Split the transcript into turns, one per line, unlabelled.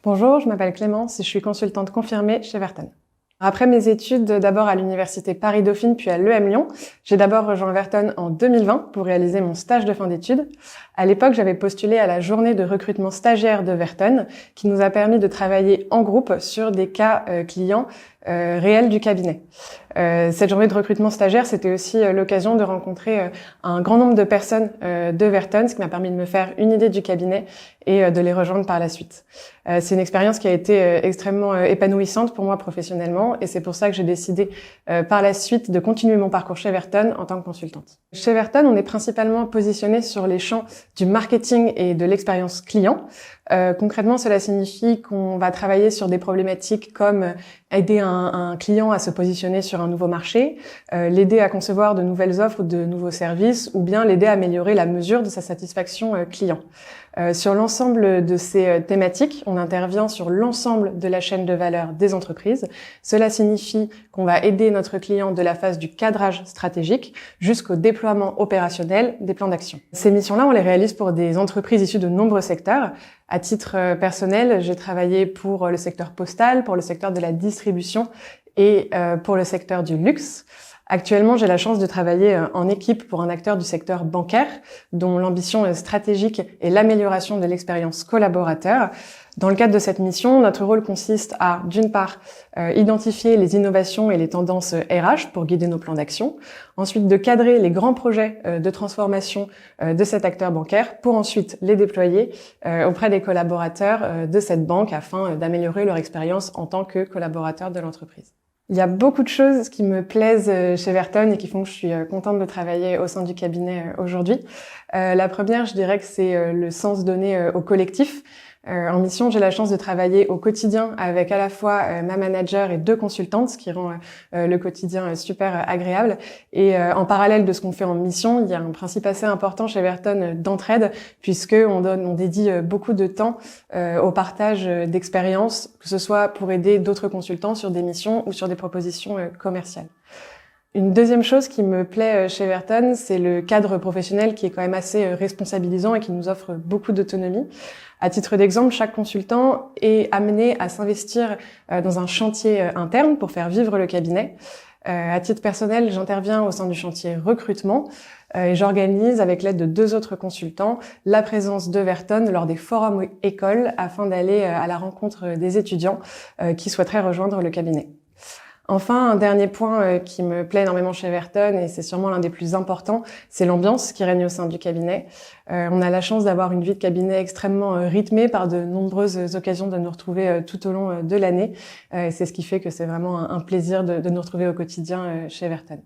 Bonjour, je m'appelle Clémence et je suis consultante confirmée chez Verton. Après mes études d'abord à l'université Paris-Dauphine puis à l'EM Lyon, j'ai d'abord rejoint Verton en 2020 pour réaliser mon stage de fin d'études. À l'époque, j'avais postulé à la journée de recrutement stagiaire de Verton qui nous a permis de travailler en groupe sur des cas clients réels du cabinet. Cette journée de recrutement stagiaire, c'était aussi l'occasion de rencontrer un grand nombre de personnes de Verton, ce qui m'a permis de me faire une idée du cabinet et de les rejoindre par la suite. C'est une expérience qui a été extrêmement épanouissante pour moi professionnellement et c'est pour ça que j'ai décidé par la suite de continuer mon parcours chez Verton en tant que consultante. Chez Verton, on est principalement positionné sur les champs du marketing et de l'expérience client. Concrètement, cela signifie qu'on va travailler sur des problématiques comme aider un client à se positionner sur un nouveau marché, l'aider à concevoir de nouvelles offres ou de nouveaux services, ou bien l'aider à améliorer la mesure de sa satisfaction client. Sur l'ensemble de ces thématiques, on intervient sur l'ensemble de la chaîne de valeur des entreprises. Cela signifie qu'on va aider notre client de la phase du cadrage stratégique jusqu'au déploiement opérationnel des plans d'action. Ces missions-là, on les réalise pour des entreprises issues de nombreux secteurs. À titre personnel, j'ai travaillé pour le secteur postal, pour le secteur de la distribution et pour le secteur du luxe. Actuellement, j'ai la chance de travailler en équipe pour un acteur du secteur bancaire, dont l'ambition stratégique est l'amélioration de l'expérience collaborateur. Dans le cadre de cette mission, notre rôle consiste à, d'une part, identifier les innovations et les tendances RH pour guider nos plans d'action, ensuite de cadrer les grands projets de transformation de cet acteur bancaire pour ensuite les déployer auprès des collaborateurs de cette banque afin d'améliorer leur expérience en tant que collaborateurs de l'entreprise. Il y a beaucoup de choses qui me plaisent chez Verton et qui font que je suis contente de travailler au sein du cabinet aujourd'hui. La première, je dirais que c'est le sens donné au collectif. En mission, j'ai la chance de travailler au quotidien avec à la fois ma manager et 2 consultantes, ce qui rend le quotidien super agréable. Et en parallèle de ce qu'on fait en mission, il y a un principe assez important chez Verton d'entraide, puisque on dédie beaucoup de temps au partage d'expériences, que ce soit pour aider d'autres consultants sur des missions ou sur des propositions commerciales. Une deuxième chose qui me plaît chez Verton, c'est le cadre professionnel qui est quand même assez responsabilisant et qui nous offre beaucoup d'autonomie. À titre d'exemple, chaque consultant est amené à s'investir dans un chantier interne pour faire vivre le cabinet. À titre personnel, j'interviens au sein du chantier recrutement et j'organise avec l'aide de 2 autres consultants la présence de Verton lors des forums écoles afin d'aller à la rencontre des étudiants qui souhaiteraient rejoindre le cabinet. Enfin, un dernier point qui me plaît énormément chez Verton, et c'est sûrement l'un des plus importants, c'est l'ambiance qui règne au sein du cabinet. On a la chance d'avoir une vie de cabinet extrêmement rythmée par de nombreuses occasions de nous retrouver tout au long de l'année. C'est ce qui fait que c'est vraiment un plaisir de nous retrouver au quotidien chez Verton.